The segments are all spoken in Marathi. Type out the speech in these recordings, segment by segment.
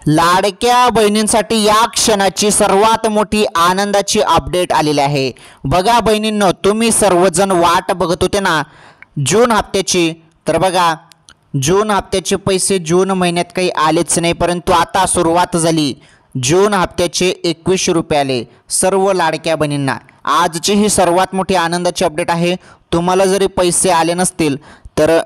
लाडक्या बहिणींसाठी या क्षणाची सर्वात मोठी आनंदाची अपडेट आलेली आहे। बघा बहिणींनो, तुम्ही सर्वजण वाट बघत होते ना जून हप्त्याची, तर बघा जून हप्त्याचे पैसे जून महिन्यात काही आलेच नाही, परंतु आता सुरुवात झाली। जून हप्त्याचे 2100 रुपये आले सर्व लाडक्या बहिणींना। आजची ही सर्वात मोठी आनंदाची अपडेट आहे। तुम्हाला जरी पैसे आले नसतील तर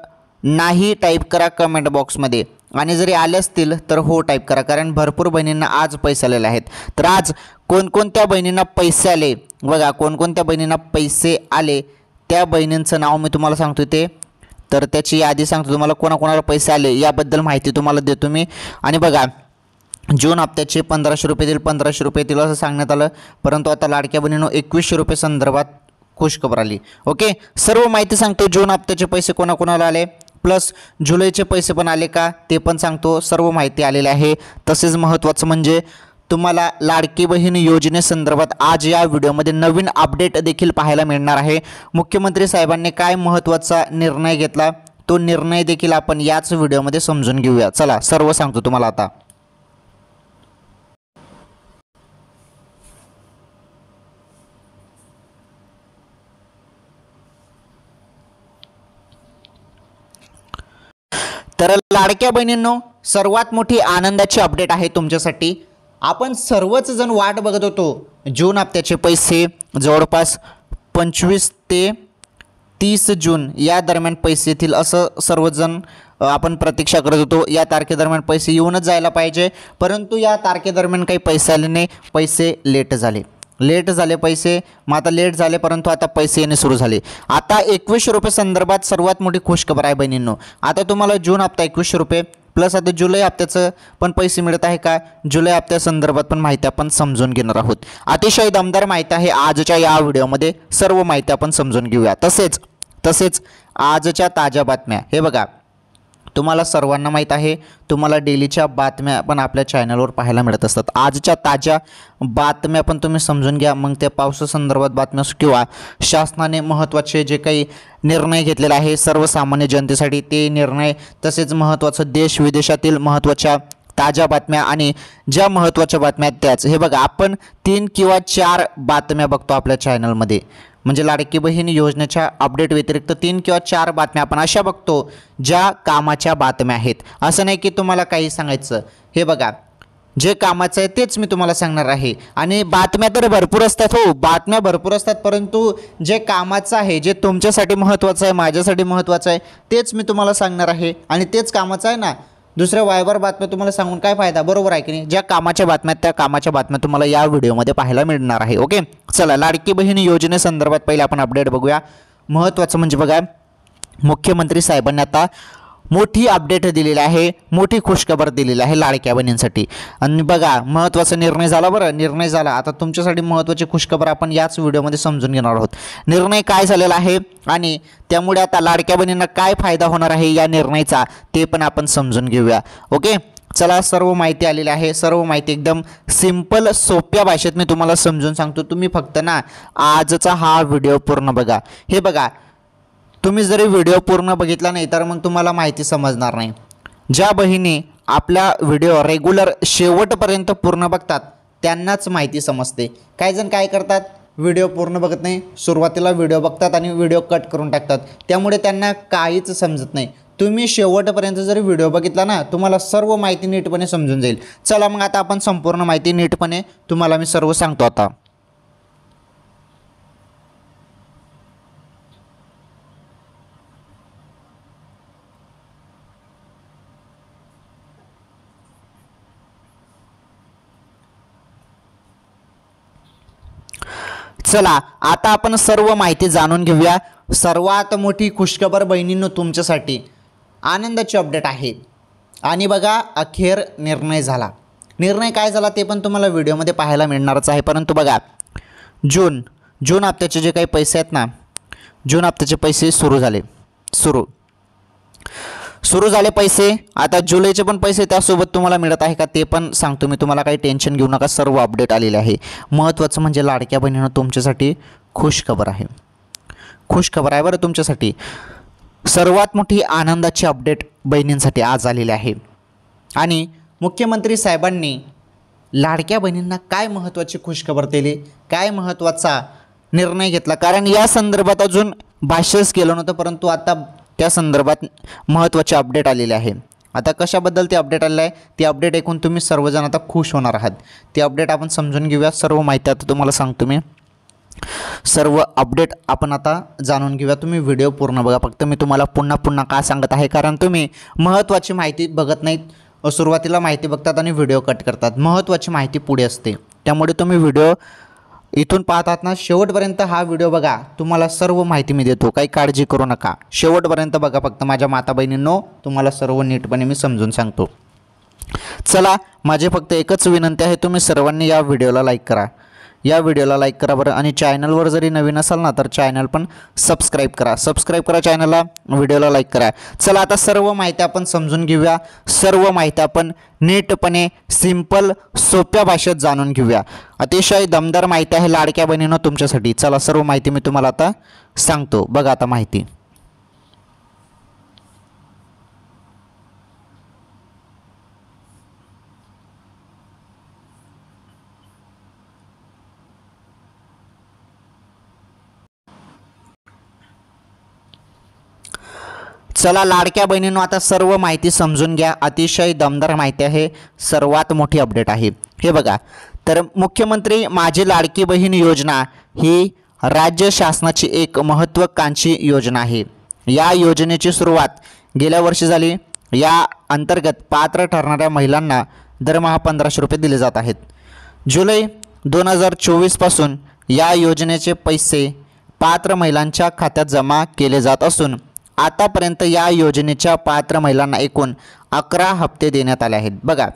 नाही टाईप करा कमेंट बॉक्समध्ये, आणि जरी आले असतील तर हो टाईप करा, कारण भरपूर बहिणींना आज पैसे आलेले आहेत। तर आज कोणकोणत्या बहिणींना पैसे आले बघा, कोणकोणत्या बहिणींना पैसे आले त्या बहिणींचं नाव मी तुम्हाला सांगतो ते, तर त्याची यादी सांगतो तुम्हाला, कोणाकोणाला पैसे आले याबद्दल माहिती तुम्हाला देतो मी। आणि बघा जून हप्त्याचे 1500 रुपये येतील, 1500 रुपये येतील असं सांगण्यात आलं, परंतु आता लाडक्या बहिणींनो 2100 रुपये संदर्भात खुशखबर आली। ओके, सर्व माहिती सांगतो। जून हप्त्याचे पैसे कोणाकोणाला आले, प्लस जुलैचे पैसे पण आले का ते पण सांगतो, सर्व माहिती आलेली आहे। तसेच महत्त्वाचं म्हणजे तुम्हाला लाडकी बहीण योजनेसंदर्भात आज या व्हिडिओमध्ये नवीन अपडेट देखील पाहायला मिळणार आहे। मुख्यमंत्री साहेबांनी काय महत्त्वाचा निर्णय घेतला तो निर्णय देखील आपण याच व्हिडिओमध्ये समजून घेऊया। चला सर्व सांगतो तुम्हाला आता। तर लाडक्या बहिणींनो, सर्वात मोठी आनंदाची अपडेट आहे तुमच्यासाठी। आपण सर्वच जण वाट बघत होतो जून हप्त्याचे पैसे, जवळपास 25 ते 30 जून या दरम्यान पैसे येतील असं सर्वजण आपण प्रतीक्षा करत होतो। या तारखेदरम्यान पैसे येऊनच जायला पाहिजे, परंतु या तारखेदरम्यान काही पैसे आले नाही, पैसे लेट झाले पैसे। मग आता लेट झाले परंतु आता पैसे येणे सुरू झाले। आता 2100 रुपये संदर्भात सर्वात मोठी खुशखबर आहे बहिणींनो। आता तुम्हाला जून हप्ता 2100 रुपये प्लस आता जुलै हप्त्याचं पण पैसे मिळत आहे का, जुलै हप्त्या संदर्भात पण माहिती आपण समजून घेणार आहोत। अतिशय दमदार माहिती आहे आजच्या या व्हिडिओमध्ये, सर्व माहिती आपण समजून घेऊया। तसेच आजच्या ताज्या बातम्या, हे बघा तुम्हाला सर्वांना माहीत आहे, तुम्हाला डेलीच्या बातम्या पण आपल्या चॅनलवर पाहायला मिळत असतात। आजच्या ताज्या बातम्या पण तुम्ही समजून घ्या, मग त्या पावसासंदर्भात बातम्या किंवा शासनाने महत्त्वाचे जे काही निर्णय घेतलेला आहे सर्वसामान्य जनतेसाठी ते निर्णय, तसेच महत्त्वाचं देश विदेशातील महत्त्वाच्या ताज्या बातम्या आणि ज्या महत्त्वाच्या बातम्या त्याच। हे बघा आपण 3 किंवा 4 बातम्या बघतो आपल्या चॅनलमध्ये, म्हणजे लाडकी बहीण योजनेच्या अपडेट व्यतिरिक्त 3 किंवा 4 बातम्या आपण अशा बघतो ज्या कामाच्या बातम्या आहेत। असं नाही की तुम्हाला काही सांगायचं, हे बघा जे कामाचं आहे तेच मी तुम्हाला सांगणार आहे। आणि बातम्या तर भरपूर असतात, हो बातम्या भरपूर असतात, परंतु जे कामाचं आहे, जे तुमच्यासाठी महत्त्वाचं आहे, माझ्यासाठी महत्त्वाचं आहे तेच मी तुम्हाला सांगणार आहे, आणि तेच कामाचं आहे ना। दुसऱ्या वायबर बातम्या तुम्हाला सांगून काय फायदा, बरोबर आहे की नाही। ज्या कामाच्या बातम्या त्या कामाच्या बातम्या तुम्हाला या व्हिडिओमध्ये पाहायला मिळणार आहे। ओके, चला लाडकी बहीण योजनेसंदर्भात पहिले आपण अपडेट बघूया। महत्त्वाचं म्हणजे बघा मुख्यमंत्री साहेबांनी आता मोठी अपडेट दिलेली आहे, मोठी खुशखबर दिलेली आहे लाडक्या बहिणींसाठी। आणि बघा महत्त्वाचा निर्णय झाला, बरं निर्णय झाला, आता तुमच्यासाठी महत्त्वाची खुशखबर आपण याच व्हिडिओमध्ये समजून घेणार आहोत। निर्णय काय झालेला आहे आणि त्यामुळे आता लाडक्या बहिणींना काय फायदा होणार आहे या निर्णयाचा ते पण आपण समजून घेऊया। ओके, चला सर्व माहिती आलेली आहे, सर्व माहिती एकदम सिंपल सोप्या भाषेत मी तुम्हाला समजून सांगतो। तुम्ही फक्त ना आजचा हा व्हिडिओ पूर्ण बघा। हे बघा तुम्ही जरी व्हिडिओ पूर्ण बघितला नाही तर मग तुम्हाला माहिती समजणार नाही। ज्या बहिणी आपला व्हिडिओ रेग्युलर शेवटपर्यंत पूर्ण बघतात त्यांनाच माहिती समजते। काही जण काय करतात, व्हिडिओ पूर्ण बघत नाही, सुरुवातीला व्हिडिओ बघतात आणि व्हिडिओ कट करून टाकतात, त्यामुळे त्यांना काहीच समजत नाही। तुम्ही शेवटपर्यंत जरी व्हिडिओ बघितला ना तुम्हाला सर्व माहिती नीटपणे समजून जाईल। चला मग आता आपण संपूर्ण माहिती नीटपणे तुम्हाला मी सर्व सांगतो आता। चला आता आपण सर्व माहिती जाणून घेऊया। सर्वात मोठी खुशखबर बहिणींनो तुमच्यासाठी आनंदाची अपडेट आहे। आणि बघा अखेर निर्णय झाला, निर्णय काय झाला ते पण तुम्हाला व्हिडिओमध्ये पाहायला मिळणारच आहे। परंतु बघा जून हप्त्याचे जे काही पैसे आहेत ना, जून हप्त्याचे पैसे सुरू झाले पैसे। आता जुलैचे पण पैसे त्यासोबत तुम्हाला मिळत आहे का ते पण सांगतो मी तुम्हाला, काही टेन्शन घेऊ नका, सर्व अपडेट आलेले आहे। महत्त्वाचं म्हणजे लाडक्या बहिणींनो तुमच्यासाठी खुशखबर आहे, खुशखबर आहे बरं तुमच्यासाठी। सर्वात मोठी आनंदाची अपडेट बहिणींसाठी आज आलेली आहे। आणि मुख्यमंत्री साहेबांनी लाडक्या बहिणींना काय महत्त्वाची खुशखबर दिली, काय महत्त्वाचा निर्णय घेतला, कारण या संदर्भात अजून भाष्यच केलं नव्हतं, परंतु आता त्या संदर्भात महत्त्वाचे अपडेट आलेले आहे। आता कशाबद्दल ते अपडेट आलेलं आहे, ते अपडेट ऐकून तुम्ही सर्वजण आता खुश होणार आहात। ते अपडेट आपण समजून घेऊया, सर्व माहिती आता तुम्हाला सांगतो मी, सर्व अपडेट आपण आता जाणून घेऊया। तुम्ही व्हिडिओ पूर्ण बघा, फक्त मी तुम्हाला पुन्हा पुन्हा का सांगत आहे, कारण तुम्ही महत्त्वाची माहिती बघत नाहीत, सुरुवातीला माहिती बघतात आणि व्हिडिओ कट करतात। महत्त्वाची माहिती पुढे असते, त्यामुळे तुम्ही व्हिडिओ इथून पाहतात ना, शेवटपर्यंत हा व्हिडिओ बघा, तुम्हाला सर्व माहिती मी देतो, काही काळजी करू नका, शेवटपर्यंत बघा फक्त माझ्या माता बहिणींनो, तुम्हाला सर्व नीटपणे मी समजून सांगतो। चला, माझे फक्त एकच विनंती आहे, तुम्ही सर्वांनी या व्हिडिओला लाईक करा, या व्हिडिओला लाईक करा बरं, आणि चॅनलवर जरी नवीन असाल ना तर चॅनल पण सबस्क्राईब करा चॅनलला, व्हिडिओला लाईक करा। चला, आता सर्व माहिती आपण समजून घेऊया, सर्व माहिती आपण नीटपणे सिंपल सोप्या भाषेत जाणून घेऊया। अतिशय दमदार माहिती आहे लाडक्या बहिणींनो तुमच्यासाठी। चला, सर्व माहिती मी तुम्हाला आता सांगतो, बघा आता माहिती। चला लाडक्या बहिणींनो, आता सर्व माहिती समजून घ्या, अतिशय दमदार माहिती आहे, सर्वात मोठी अपडेट आहे। हे बघा, तर मुख्यमंत्री माझी लाडकी बहीण योजना ही राज्य शासनाची एक महत्त्वाकांक्षी योजना आहे। या योजनेची सुरुवात गेल्या वर्षी झाली। या अंतर्गत पात्र ठरणाऱ्या महिलांना दरमहा 1500 रुपये दिले जात आहेत। जुलै 2024 पासून या योजनेचे पैसे पात्र महिलांच्या खात्यात जमा केले जात असून आतापर्यंत या योजनेच्या पात्र महिलांना एकूण 11 हप्ते देण्यात आले आहेत। बघा,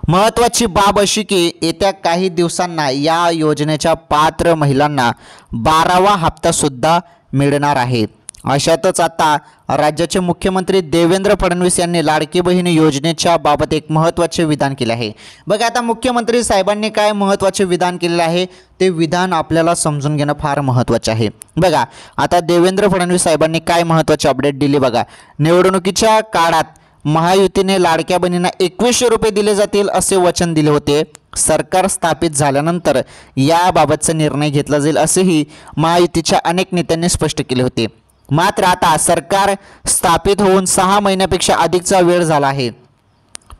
महत्त्वाची बाब अशी की येत्या काही दिवसांना या योजनेच्या पात्र महिलांना 12वा हप्तासुद्धा मिळणार आहे। अशातच आता राज्याचे मुख्यमंत्री देवेंद्र फडणवीस यांनी लाडकी बहीण योजनेच्या बाबत एक महत्त्वाचे विधान केले आहे। बघा, आता मुख्यमंत्री साहेबांनी काय महत्त्वाचे विधान केलेले आहे ते विधान आपल्याला समजून घेणं फार महत्त्वाचे आहे। बघा, आता देवेंद्र फडणवीस साहेबांनी काय महत्त्वाचे अपडेट दिले बघा। निवडणुकीच्या काळात महायुतीने लाडक्या बहिणींना 2100 रुपये दिले जातील असे वचन दिले होते। सरकार स्थापित झाल्यानंतर याबाबतचा निर्णय घेतला जाईल असेही महायुतीच्या अनेक नेत्यांनी स्पष्ट केले होते। मात्र आता सरकार स्थापित होऊन 6 महिन्यापेक्षा अधिकचा वेळ झाला आहे,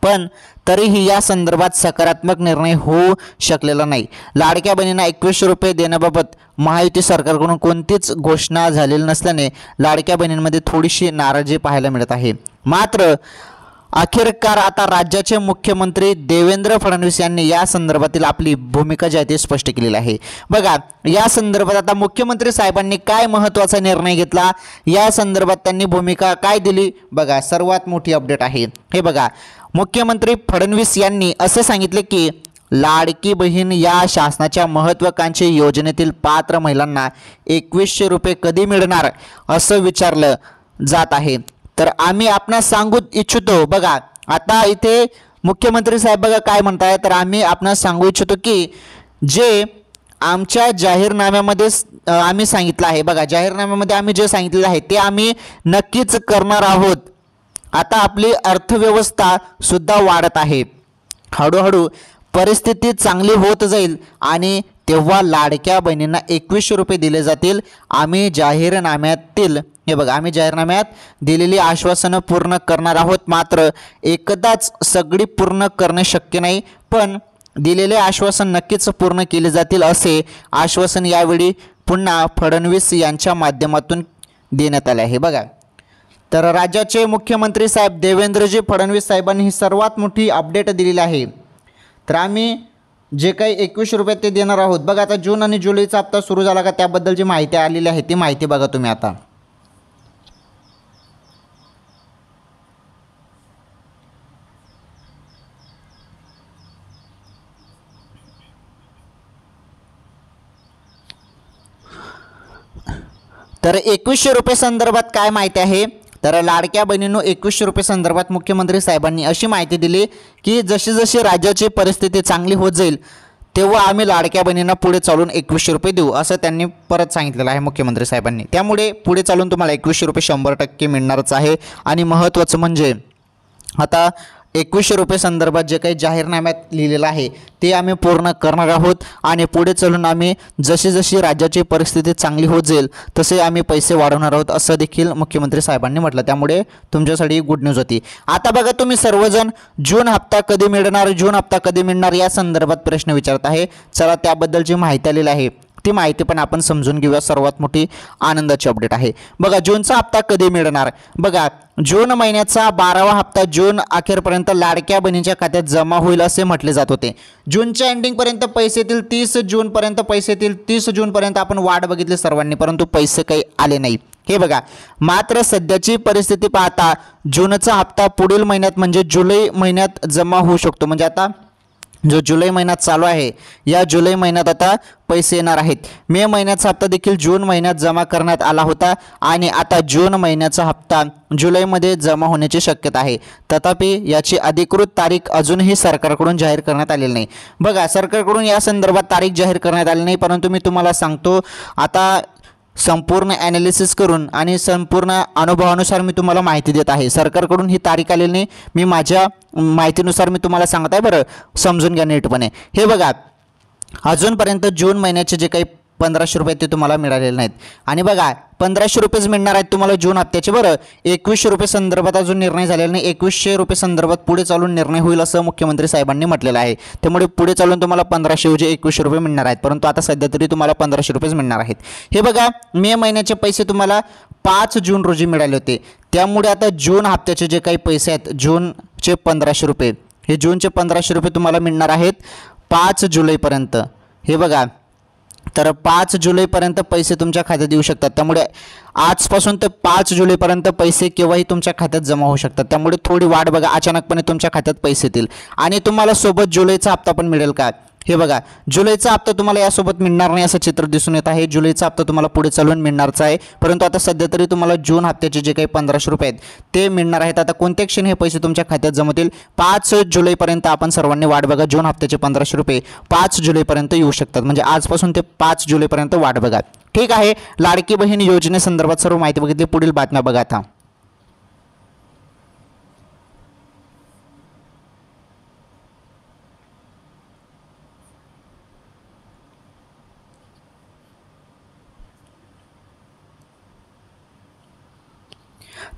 पण तरीही या संदर्भात सकारात्मक निर्णय होऊ शकलेला नाही। लाडक्या बहिणींना 2100 रुपये देण्याबाबत महायुती सरकारकडून कोणतीच घोषणा झालेली नसल्याने लाडक्या बहिणींमध्ये थोडीशी नाराजी पाहायला मिळत आहे। मात्र अखेरकार आता राज्याचे मुख्यमंत्री देवेंद्र फडणवीस यांनी या संदर्भातील आपली भूमिका जी आहे ती स्पष्ट केलेली आहे। बघा, या संदर्भात आता मुख्यमंत्री साहेबांनी काय महत्त्वाचा निर्णय घेतला, या संदर्भात त्यांनी भूमिका काय दिली, बघा, सर्वात मोठी अपडेट आहे। हे बघा, मुख्यमंत्री फडणवीस यांनी असे सांगितले की लाडकी बहीण या शासनाच्या महत्त्वाकांक्षी योजनेतील पात्र महिलांना 2100 रुपये कधी मिळणार असं विचारलं जात आहे, तर आम्ही आपणास सांगू इच्छितो। बघा, आता इथे मुख्यमंत्री साहेब बघा काय म्हणताय, तर आम्ही आपणास सांगू इच्छितो की जे आमच्या जाहीरनाम्यामध्ये आम्ही सांगितलं आहे, बघा, जाहीरनाम्यामध्ये आम्ही जे सांगितलेलं आहे ते आम्ही नक्कीच करणार आहोत। आता आपली अर्थव्यवस्था सुद्धा वाढत आहे, हळूहळू परिस्थिती चांगली होत जाईल आणि तेव्हा लाडक्या बहिणींना 2100 रुपये दिले जातील। आम्ही जाहीरनाम्यातील, हे बघा, आम्ही जाहीरनाम्यात दिलेली आश्वासनं पूर्ण करणार आहोत। मात्र एकदाच सगळी पूर्ण करणे शक्य नाही, पण दिलेले आश्वासन नक्कीच पूर्ण केले जातील असे आश्वासन यावेळी पुन्हा फडणवीस यांच्या माध्यमातून देण्यात आले आहे। बघा, तर राज्याचे मुख्यमंत्री साहेब देवेंद्रजी फडणवीस साहेबांनी ही सर्वात मोठी अपडेट दिलेली आहे। तर आम्ही जे काही 2100 रुपये ते देणार आहोत। बघा, आता जून आणि जुलैचा हप्ता सुरू झाला का त्याबद्दल जी माहिती आलेली आहे ती माहिती बघा तुम्ही आता। तर 2100 रुपये संदर्भात काय माहिती आहे, तर लाडक्या बहिणींनो 2100 रुपये संदर्भात मुख्यमंत्री साहेबांनी अशी माहिती दिली की जशी जशी राज्याची परिस्थिती चांगली होत जाईल तेव्हा आम्ही लाडक्या बहिणींना पुढे चालून 2100 रुपये देऊ असं त्यांनी परत सांगितलेलं आहे मुख्यमंत्री साहेबांनी। त्यामुळे पुढे चालून तुम्हाला 2100 रुपये 100% मिळणारच आहे। आणि महत्त्वाचं म्हणजे आता 2100 रुपये संदर्भात जे काही जाहीरनाम्यात लिहिलेलं आहे ते आम्ही पूर्ण करणार आहोत आणि पुढे चालून आम्ही जशी जशी राज्याची परिस्थिती चांगली होत जाईल तसे आम्ही पैसे वाढवणार आहोत असं देखील मुख्यमंत्री साहेबांनी म्हटलं। त्यामुळे तुमच्यासाठी गुड न्यूज होती। आता बघा तुम्ही सर्वजण जून हप्ता कधी मिळणार, जून हप्ता कधी मिळणार या संदर्भात प्रश्न विचारत आहे। चला त्याबद्दलची माहिती आलेली आहे ती माहिती पण आपण समजून घेऊया। सर्वात मोठी आनंदाची अपडेट आहे बघा, जूनचा हप्ता कधी मिळणार। बघा जून महिन्याचा 12वा हप्ता जून अखेरपर्यंत लाडक्या बहिणीच्या खात्यात जमा होईल असे म्हटले जात होते। जूनच्या एंडिंगपर्यंत पैसे येतील, 30 जूनपर्यंत पैसे येतील। 30 जूनपर्यंत आपण वाट बघितली सर्वांनी, परंतु पैसे काही आले नाही। हे बघा, मात्र सध्याची परिस्थिती पाहता जूनचा हप्ता पुढील महिन्यात म्हणजे जुलै महिन्यात जमा होऊ शकतो। म्हणजे आता जो जुलै महिन्यात चालू आहे या जुलै महिन्यात आता पैसे येणार आहेत। मे महिन्याचा हप्ता देखील जून महिन्यात जमा करण्यात आला होता आणि आता जून महिन्याचा हप्ता जुलैमध्ये जमा होण्याची शक्यता आहे। तथापि याची अधिकृत तारीख अजूनही सरकारकडून जाहीर करण्यात आलेली नाही। बघा सरकारकडून या संदर्भात तारीख जाहीर करण्यात आली नाही, परंतु मी तुम्हाला सांगतो आता संपूर्ण ॲनालिसिस करून आणि संपूर्ण अनुभवानुसार मी तुम्हाला माहिती देत आहे। सरकारकडून ही तारीख आलेली नाही, मी माझ्या माहितीनुसार मी तुम्हाला सांगत आहे, बरं समजून घ्या नीटपणे। हे बघा अजूनपर्यंत जून महिन्याचे जे काही 1500 रुपये ते तुम्हाला मिळालेले नाहीत आणि बघा 1500 रुपयेच मिळणार आहेत तुम्हाला जून हप्त्याचे। बरं 2100 रुपये संदर्भात अजून निर्णय झालेला नाही। 2100 रुपये संदर्भात पुढे चालून निर्णय होईल असं मुख्यमंत्री साहेबांनी म्हटलेलं आहे। त्यामुळे पुढे चालून तुम्हाला 1500 ऐवजी 2100 रुपये मिळणार आहेत, परंतु आता सध्या तरी तुम्हाला 1500 रुपयेच मिळणार आहेत। हे बघा मे महिन्याचे पैसे तुम्हाला 5 जून रोजी मिळाले होते, त्यामुळे आता जून हप्त्याचे जे काही पैसे आहेत जूनचे 1500 रुपये, हे जूनचे 1500 रुपये तुम्हाला मिळणार आहेत 5 जुलैपर्यंत। हे बघा तर 5 जुलैपर्यंत पैसे तुमच्या खात्यात येऊ शकतात। त्यामुळे आजपासून ते 5 जुलैपर्यंत पैसे केव्हाही तुमच्या खात्यात जमा होऊ शकतात। त्यामुळे थोडी वाट बघा, अचानकपणे तुमच्या खात्यात पैसे येतील आणि तुम्हाला सोबत जुलैचा हप्ता पण मिळेल का। हे बघा जुलैचा हप्ता तुम्हाला यासोबत मिळणार नाही असं चित्र दिसून येत आहे। जुलैचा हप्ता तुम्हाला पुढे चालून मिळणारच आहे, परंतु आता सध्या तरी तुम्हाला जून हप्त्याचे जे काही 1500 रुपये आहेत ते मिळणार आहेत। आता कोणत्या क्षणी हे पैसे तुमच्या खात्यात जमा होतील 5 जुलैपर्यंत आपण सर्वांनी वाट बघा। जून हप्त्याचे 1500 रुपये 5 जुलैपर्यंत येऊ शकतात, म्हणजे आजपासून ते 5 जुलैपर्यंत वाट बघा। ठीक आहे, लाडकी बहीण योजनेसंदर्भात सर्व माहिती बघितली। पुढील बातम्या बघा आता।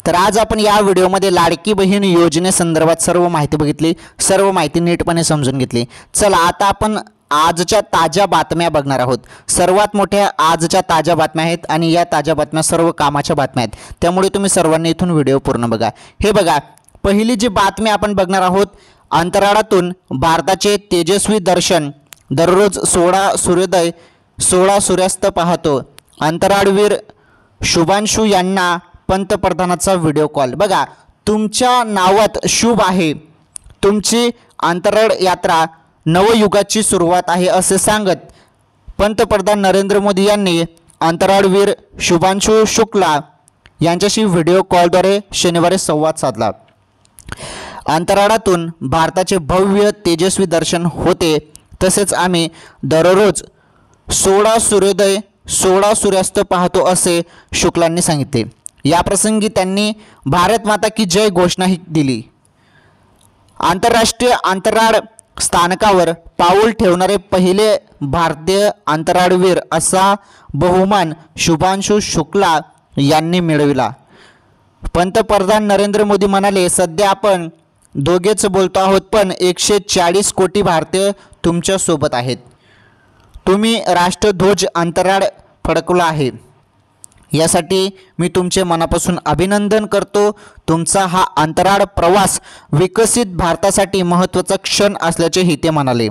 तर आज आपण या व्हिडिओमध्ये लाडकी बहीण योजनेसंदर्भात सर्व माहिती बघितली, सर्व माहिती नीटपणे समजून घेतली। चला आता आपण आजच्या ताज्या बातम्या बघणार आहोत। सर्वात मोठ्या आजच्या ताज्या बातम्या आहेत आणि या ताज्या बातम्या सर्व कामाच्या बातम्या आहेत, त्यामुळे तुम्ही सर्वांनी इथून व्हिडिओ पूर्ण बघा। हे बघा पहिली जी बातमी आपण बघणार आहोत, अंतराळातून भारताचे तेजस्वी दर्शन, दररोज 16 सूर्योदय 16 सूर्यास्त पाहतो, अंतराळवीर शुभांशु यांना पंतप्रधानाचा व्हिडिओ कॉल। बघा तुमच्या नावात शुभ आहे, तुमची अंतराळ यात्रा नवयुगाची सुरुवात आहे असे सांगत पंतप्रधान नरेंद्र मोदी यांनी अंतराळवीर शुभांशु शुक्ला यांच्याशी व्हिडिओ कॉलद्वारे शनिवारी संवाद साधला। अंतराळातून भारताचे भव्य तेजस्वी दर्शन होते, तसेच आम्ही दररोज 16 सूर्योदय 16 सूर्यास्त पाहतो असे शुक्लांनी सांगितले। याप्रसंगी त्यांनी भारत माता की जय घोषणाही दिली। आंतरराष्ट्रीय अंतराळ स्थानकावर पाऊल ठेवणारे पहिले भारतीय अंतराळवीर असा बहुमान शुभांशु शुक्ला यांनी मिळविला। पंतप्रधान नरेंद्र मोदी म्हणाले, सध्या आपण दोघेच बोलतो आहोत, पण 140 कोटी भारतीय तुमच्या सोबत आहेत। तुम्ही राष्ट्रध्वज अंतराळ फडकवला आहे, यासाठी मी तुमचे मनापासून अभिनंदन करतो। तुमचा हा अंतराळ प्रवास विकसित भारतासाठी महत्त्वाचा क्षण असल्याचेही ते म्हणाले।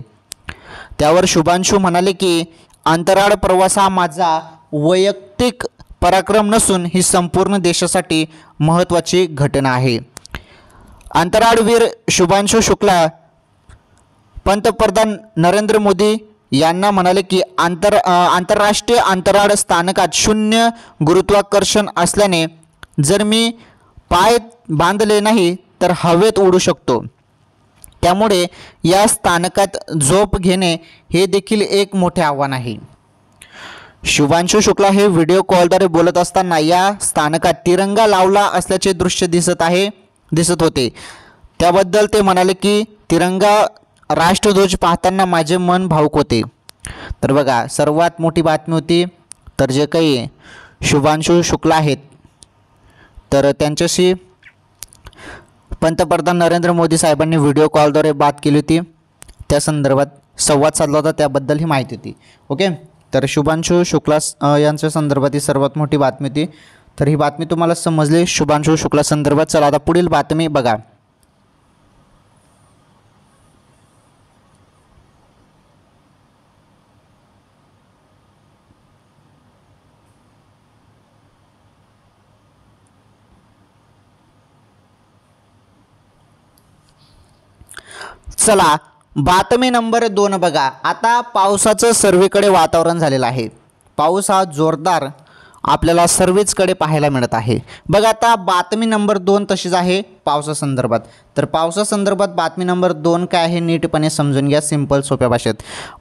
त्यावर शुभांशु म्हणाले की अंतराळ प्रवास हा माझा वैयक्तिक पराक्रम नसून ही संपूर्ण देशासाठी महत्त्वाची घटना आहे। अंतराळवीर शुभांशु शुक्ला पंतप्रधान नरेंद्र मोदी यांना म्हणाले की आंतरराष्ट्रीय अंतराळ स्थानकात शून्य गुरुत्वाकर्षण असल्याने जर मी पाय बांधले नाही तर हवेत उडू शकतो, त्यामुळे या स्थानकात झोप घेणे हे देखील एक मोठे आव्हान आहे। शुभांशु शुक्ला हे व्हिडिओ कॉलद्वारे बोलत असताना या स्थानकात तिरंगा लावला असल्याचे दृश्य दिसत होते। त्याबद्दल ते म्हणाले की तिरंगा राष्ट्रध्वज पाहताना माझे मन भावुक होते. तर बघा सर्वात मोठी बातमी होती. तर जे काही शुभांशु शुक्ला आहेत तर त्यांच्याशी पंतप्रधान नरेंद्र मोदी साहेबांनी व्हिडिओ कॉलद्वारे बात केली होती. त्या संदर्भात संवाद साधला होता, त्याबद्दल ही माहिती होती. ओके, तर शुभांशु शुक्ला यांच्या संदर्भात ही सर्वात मोठी बातमी होती. तर ही बातमी तुम्हाला समजली शुभांशु शुक्ला संदर्भात. चला आता पुढील बातमी बघा. चला बातमी नंबर 2 बघा. आता पावसाचं सर्वीकडे वातावरण झालेलं आहे. पाऊस हा जोरदार आपल्याला सर्वचकडे पाहायला मिळत आहे. बघा आता बातमी नंबर 2 तशीच आहे पावसासंदर्भात. तर पावसासंदर्भात बातमी नंबर 2 काय आहे नीटपणे समजून घ्या सिंपल सोप्या भाषेत.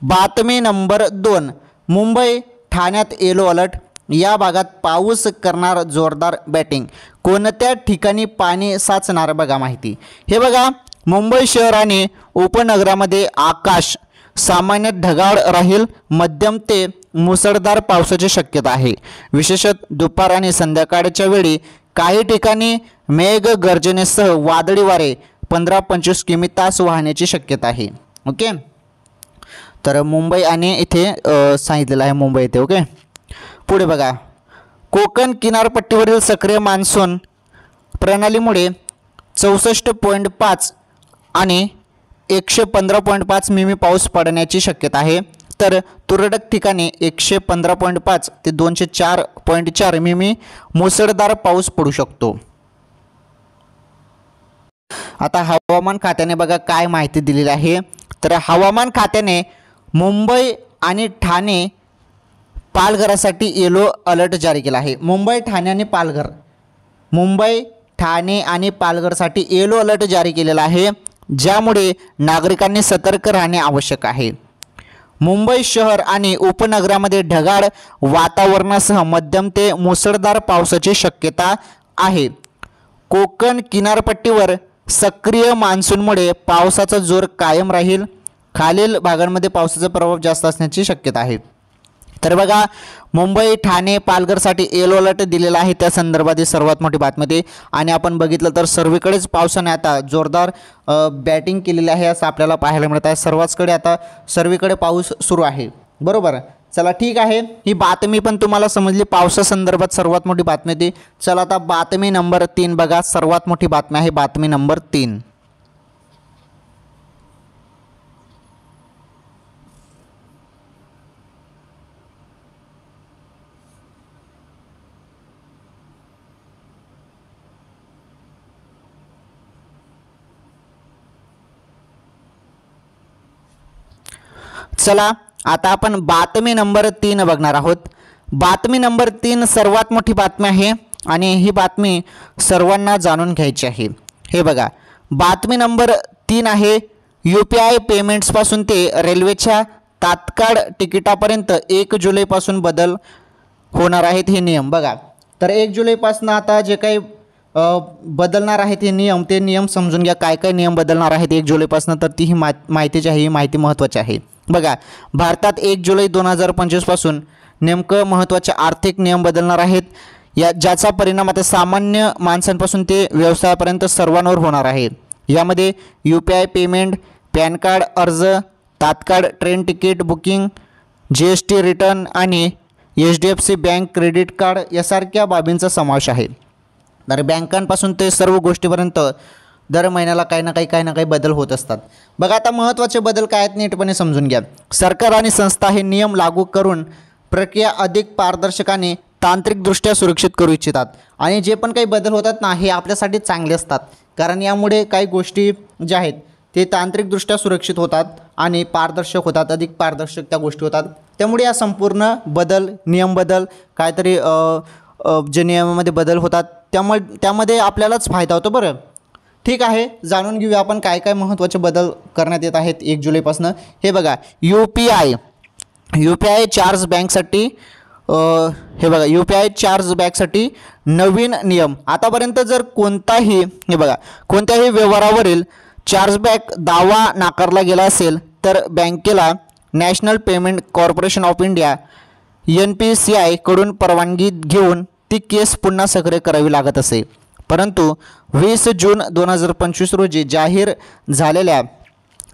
बातमी नंबर 2, मुंबई ठाण्यात येलो अलर्ट. या भागात पाऊस करणार जोरदार बॅटिंग. कोणत्या ठिकाणी पाणी साचणार बघा माहिती. हे बघा मुंबई शहर आणि उपनगरामध्ये आकाश सामान्य ढगाळ राहील. मध्यम ते मुसळधार पावसाची शक्यता आहे. विशेषतः दुपार आणि संध्याकाळच्या वेळी काही ठिकाणी मेघगर्जनेसह वादळी वारे 15-25 किमी तास वाहण्याची शक्यता आहे. ओके, तर मुंबई आणि इथे सांगितलेलं आहे मुंबई इथे. ओके, पुढे बघा. कोकण किनारपट्टीवरील सक्रिय मान्सून प्रणालीमुळे 64.5 आणि 115.5 मिमी पाऊस पडण्याची शक्यता आहे. तर तुरळक ठिकाणी 115.5 ते 204.4 मिमी मुसळधार पाऊस पडू शकतो. आता हवामान खात्याने बघा काय माहिती दिलेली आहे. तर हवामान खात्याने मुंबई आणि ठाणे पालघरासाठी येलो अलर्ट जारी केला आहे. मुंबई ठाणे आणि पालघरसाठी येलो अलर्ट जारी केलेला आहे, ज्यामुळे नागरिकांनी सतर्क राहणे आवश्यक आहे. मुंबई शहर आणि उपनगरामध्ये ढगाळ वातावरणासह मध्यम ते मुसळधार पावसाची शक्यता आहे. कोकण किनारपट्टीवर सक्रिय मान्सूनमुळे पावसाचा जोर कायम राहील. खालील भागांमध्ये पावसाचा प्रभाव जास्त असण्याची शक्यता आहे. तर बघा मुंबई ठाणे पालघरसाठी येलो अलर्ट दिलेला आहे. त्या संदर्भात ही सर्वात मोठी बातमी होती. आणि आपण बघितलं तर सर्वीकडेच पावसाने आता जोरदार बॅटिंग केलेली आहे असं आपल्याला पाहायला मिळत आहे. सर्वीकडे पाऊस सुरू आहे. बरोबर. चला ठीक आहे, ही बातमी पण तुम्हाला समजली. पावसासंदर्भात सर्वात मोठी बातमी होती. चला आता बातमी नंबर 3 बघा. सर्वात मोठी बातमी आहे बातमी नंबर 3. चला आता आपण बातमी नंबर 3 बघणार आहोत. बातमी नंबर 3 सर्वात मोठी बातमी आहे आणि ही बातमी सर्वांना जाणून घ्यायची आहे. हे बघा बातमी नंबर 3 आहे. UPI पेमेंट्सपासून ते रेल्वेच्या तात्काळ तिकिटापर्यंत 1 जुलैपासून बदल होणार आहेत हे नियम. बघा तर 1 जुलैपासून आता जे काही बदलणार आहेत हे नियम समजून घ्या. काय काय नियम बदलणार आहेत 1 जुलैपासून, तर ती ही माहिती जी आहे ही माहिती महत्त्वाची आहे. बघा भारतात 1 जुलै 2025 पासून नेमकं महत्त्वाचे आर्थिक नियम बदलणार आहेत, ज्याचा परिणाम आता सामान्य माणसांपासून ते व्यवसायापर्यंत सर्वांवर होणार आहे. यामध्ये UPI पेमेंट, पॅन कार्ड अर्ज, तात्काळ train ticket booking, GST return आणि HDFC बँक क्रेडिट कार्ड यासारख्या बाबींचा समावेश आहे. तर बँकांपासून ते सर्व गोष्टीपर्यंत दर महिन्याला काही ना काही बदल होत असतात. बघा आता महत्त्वाचे बदल काय आहेत नीटपणे समजून घ्या. सरकार आणि संस्था हे नियम लागू करून प्रक्रिया अधिक पारदर्शक आणि तांत्रिकदृष्ट्या सुरक्षित करू इच्छितात. आणि जे पण काही बदल होतात ना हे आपल्यासाठी चांगले असतात, कारण यामुळे काही गोष्टी ज्या आहेत ते तांत्रिकदृष्ट्या सुरक्षित होतात आणि पारदर्शक होतात, अधिक पारदर्शक त्या गोष्टी होतात. त्यामुळे या संपूर्ण नियम बदल काहीतरी जे नियमामध्ये बदल होतात त्यामध्ये आपल्यालाच फायदा होतो. बरं ठीक आहे, जाणून घेऊया आपण काय काय महत्त्वाचे बदल करण्यात येत आहेत 1 जुलैपासून. हे बघा UPI चार्ज बँकसाठी हे बघा UPI चार्जबॅकसाठी नवीन नियम. आतापर्यंत जर कोणत्याही व्यवहारावरील चार्जबॅक दावा नाकारला गेला असेल तर बँकेला national payment corporation of India NPCI कडून परवानगी घेऊन ती केस पुन्हा सक्रिय करावी लागत असे. परंतु 20 जून 2025 रोजी जाहीर झालेल्या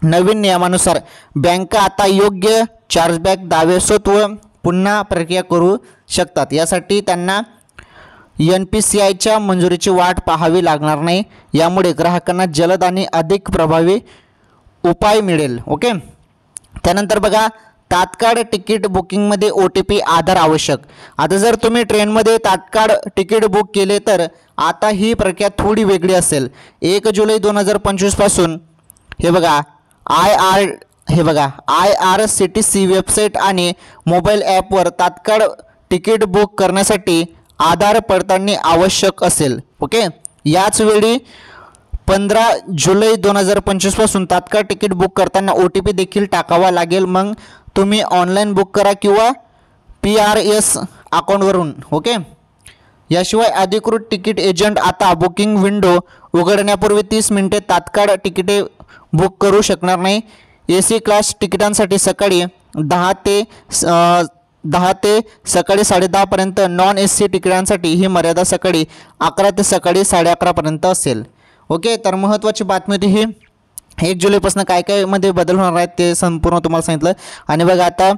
नवीन नियमानुसार बँका आता योग्य चार्जबॅक दावे स्वतः पुन्हा प्रक्रिया करू शकतात. यासाठी त्यांना NPCIच्या मंजुरीची वाट पाहावी लागणार नाही. यामुळे ग्राहकांना जलद आणि अधिक प्रभावी उपाय मिळेल. ओके. त्यानंतर बघा, तात्काळ तिकीट बुकिंगमध्ये OTP आधार आवश्यक. आता जर तुम्ही ट्रेनमध्ये तात्काळ तिकीट बुक केले तर आता ही प्रक्रिया थोडी वेगळी असेल. 1 जुलै 2025 पासून हे बघा IRCTC वेबसाईट आणि मोबाईल ॲपवर तात्काळ तिकीट बुक करण्यासाठी आधार पडताळणी आवश्यक असेल. ओके. याच वेळी 15 जुलै 2025 पासून तात्काळ तिकीट बुक करताना OTP देखील टाकावा लागेल. मग तुम्ही ऑनलाईन बुक करा किंवा PRS अकाउंटवरून. ओके. याशिवाय अधिकृत तिकीट एजंट आता बुकिंग विंडो उघडण्यापूर्वी 30 मिनिटे तात्काळ तिकिटे बुक करू शकणार नाही. AC क्लास तिकिटांसाठी सकाळी 10 ते सकाळी 10:30 पर्यंत, नॉन AC तिकिटांसाठी ही मर्यादा सकाळी 11 ते सकाळी 11:30 पर्यंत असेल. ओके. तर महत्त्वाची बातमी होती ही. 1 जुलैपासून काय काय मध्ये बदल होणार आहेत ते संपूर्ण तुम्हाला सांगितलं. आणि बघा आता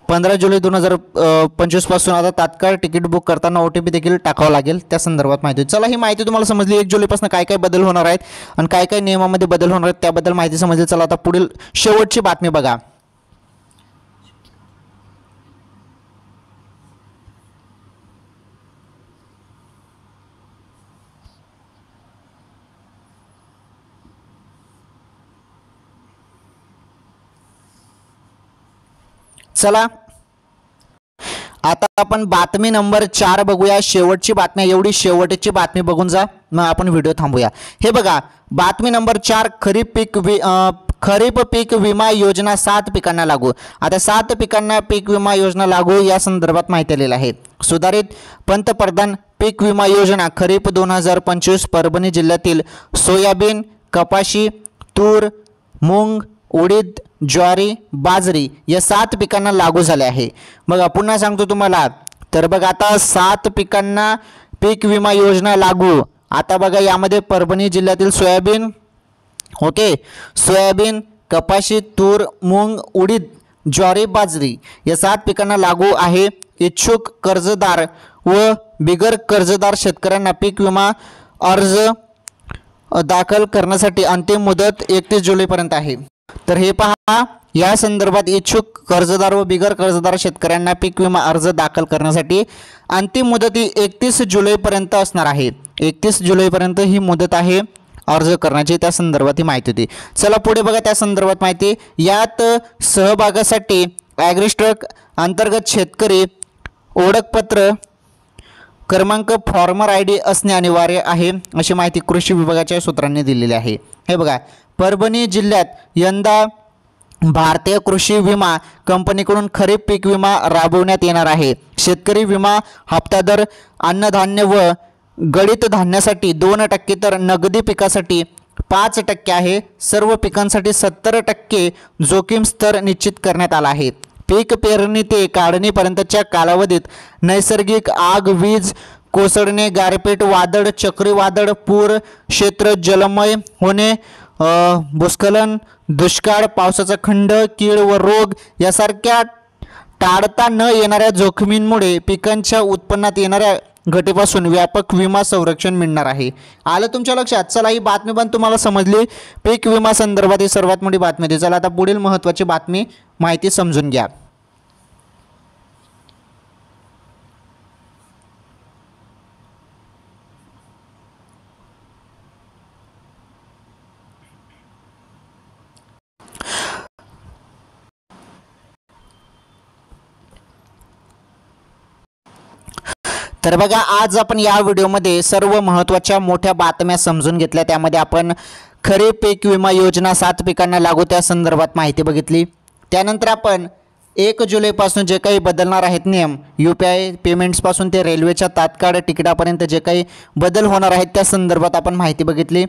15 जुलै 2025 पासून आता तात्काळ तिकीट बुक करताना OTP देखील टाकावं लागेल. त्या संदर्भात माहिती. चला, ही माहिती तुम्हाला समजली. 1 जुलैपासून काय काय बदल होणार आहेत आणि काय काय नियमामध्ये बदल होणार आहेत त्याबद्दल माहिती समजली. चला आता पुढील शेवटची बातमी बघा. चला आता आपण बातमी नंबर 4 बघूया. शेवटची बातमी, एवढी शेवटची बातमी बघून जा, मग आपण व्हिडिओ थांबूया. हे बघा, बातमी नंबर 4, खरीप पीक विमा योजना 7 पिकांना लागू. आता 7 पिकांना पीक विमा योजना लागू या संदर्भात माहिती आलेली आहे. सुधारित पंतप्रधान पीक विमा योजना खरीप 2025 परभणी जिल्ह्यातील सोयाबीन, कपाशी, तूर, मूग, उडीद, ज्वारी, बाजरी या 7 पिकांना लागू झाले आहे. बघा, पुन्हा सांगतो तुम्हाला. तर बघा, आता 7 पिकांना पीक विमा योजना लागू. आता बघा, यामध्ये परभणी जिल्ह्यातील सोयाबीन, ओके, सोयाबीन, कपाशी, तूर, मूग, उडीद, ज्वारी, बाजरी या 7 पिकांना लागू आहे. इच्छुक कर्जदार व बिगर कर्जदार शेतकऱ्यांना पीक विमा अर्ज दाखल करण्यासाठी अंतिम मुदत 31 जुलैपर्यंत आहे. तर हे पहा, या संदर्भात इच्छुक कर्जदार व बिगर कर्जदार शेतकऱ्यांना पीक विमा अर्ज दाखल करण्यासाठी अंतिम मुदत ही 31 जुलैपर्यंत असणार आहे. 31 जुलैपर्यंत ही मुदत आहे अर्ज करण्याची. त्या संदर्भात ही माहिती होती. चला पुढे बघा, त्या संदर्भात माहिती. यात सहभागासाठी ॲग्रिस्ट्रक अंतर्गत शेतकरी ओळखपत्र क्रमांक फॉर्मर ID असणे अनिवार्य आहे, अशी माहिती कृषी विभागाच्या सूत्रांनी दिलेली आहे. हे बघा, परभणी जिल्ह्यात यंदा भारतीय कृषी विमा कंपनीकडून खरीप पीक विमा राबवण्यात येणार आहे. शेतकरी विमा हप्तादर अन्नधान्य व गळीत धान्यासाठी 2% तर नगदी पिकासाठी 5% आहे. सर्व पिकांसाठी 70% जोखीम स्तर निश्चित करण्यात आला आहे. पीक पेरणी ते काढणीपर्यंतच्या कालावधीत नैसर्गिक आग, वीज कोसळणे, गारपीट, वादळ, चक्रीवादळ, पूर, क्षेत्र जलमय होणे, भूस्खलन, दुष्काळ, पावसाचा खंड, कीड व रोग यासारख्या टाळता न येणाऱ्या जोखमींमुळे पिकांच्या उत्पन्नात येणाऱ्या घटीपासून व्यापक विमा संरक्षण मिळणार आहे. आलं तुमच्या लक्षात? चला, ही बातमी पण तुम्हाला समजली. पीक विमा संदर्भात ही सर्वात मोठी बातमी होती. चला आता पुढील महत्त्वाची बातमी माहिती समजून घ्या. तर बघा, आज आपण या व्हिडिओमध्ये सर्व महत्त्वाच्या मोठ्या बातम्या समजून घेतल्या. त्यामध्ये आपण खरीप पीक विमा योजना 7 पिकांना लागू त्या संदर्भात माहिती बघितली. त्यानंतर आपण 1 जुलैपासून जे काही बदलणार आहेत नियम UPI पेमेंट्सपासून ते रेल्वेच्या तात्काळ तिकिटापर्यंत जे काही बदल होणार आहेत त्या संदर्भात आपण माहिती बघितली।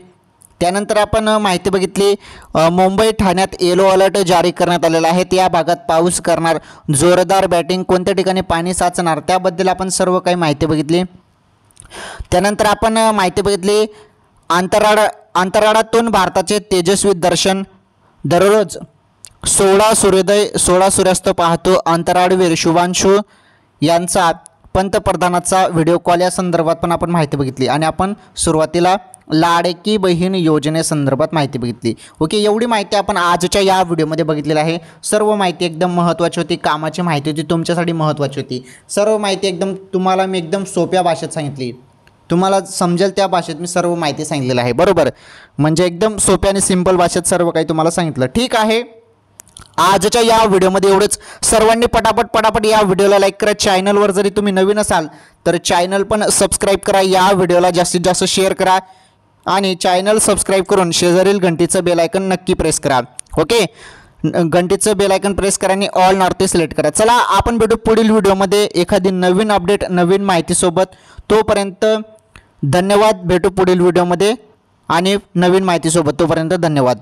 त्यानंतर आपण माहिती बघितली मुंबई ठाण्यात येलो अलर्ट जारी करण्यात आलेला आहे। त्या भागात पाऊस करणार, जोरदार बॅटिंग, कोणत्या ठिकाणी पाणी साचणार त्याबद्दल आपण सर्व काही माहिती बघितली। त्यानंतर आपण माहिती बघितली अंतराळातून भारताचे तेजस्वी दर्शन, दररोज 16 सूर्योदय 16 सूर्यास्त पाहतो अंतराळवीर शुभांशु यांचा पंतप्रधानाचा व्हिडिओ कॉल या संदर्भात पण आपण माहिती बघितली। आणि आपण सुरुवातीला लाडकी बहीण योजनेसंदर्भात माहिती बघितली। ओके, एवढी माहिती आपण आजच्या या व्हिडिओमध्ये बघितलेली आहे। सर्व माहिती एकदम महत्त्वाची होती, कामाची माहिती होती, तुमच्यासाठी महत्त्वाची होती। सर्व माहिती एकदम तुम्हाला मी एकदम सोप्या भाषेत सांगितली, तुम्हाला समजेल त्या भाषेत मी सर्व माहिती सांगितलेली आहे, बरोबर। म्हणजे एकदम सोप्या आणि सिंपल भाषेत सर्व काही तुम्हाला सांगितलं, ठीक आहे। आजच्या या व्हिडिओमध्ये एवढंच। सर्वांनी पटापट या व्हिडिओला लाईक करा। चॅनलवर जरी तुम्ही नवीन असाल तर चॅनल पण सबस्क्राईब करा, या व्हिडिओला जास्तीत जास्त शेअर करा आणि चॅनल सबस्क्राईब करून शेजारील घंटीचं बेल आयकन नक्की प्रेस करा। ओके, घंटीचं बेल आयकन प्रेस करा आणि ऑल नॉर्थ सिलेक्ट करा। चला आपण भेटू पुढील व्हिडिओमध्ये एखादी नवीन अपडेट नवीन माहितीसोबत। तोपर्यंत धन्यवाद, भेटू पुढील व्हिडिओमध्ये आणि नवीन माहितीसोबत। तोपर्यंत धन्यवाद।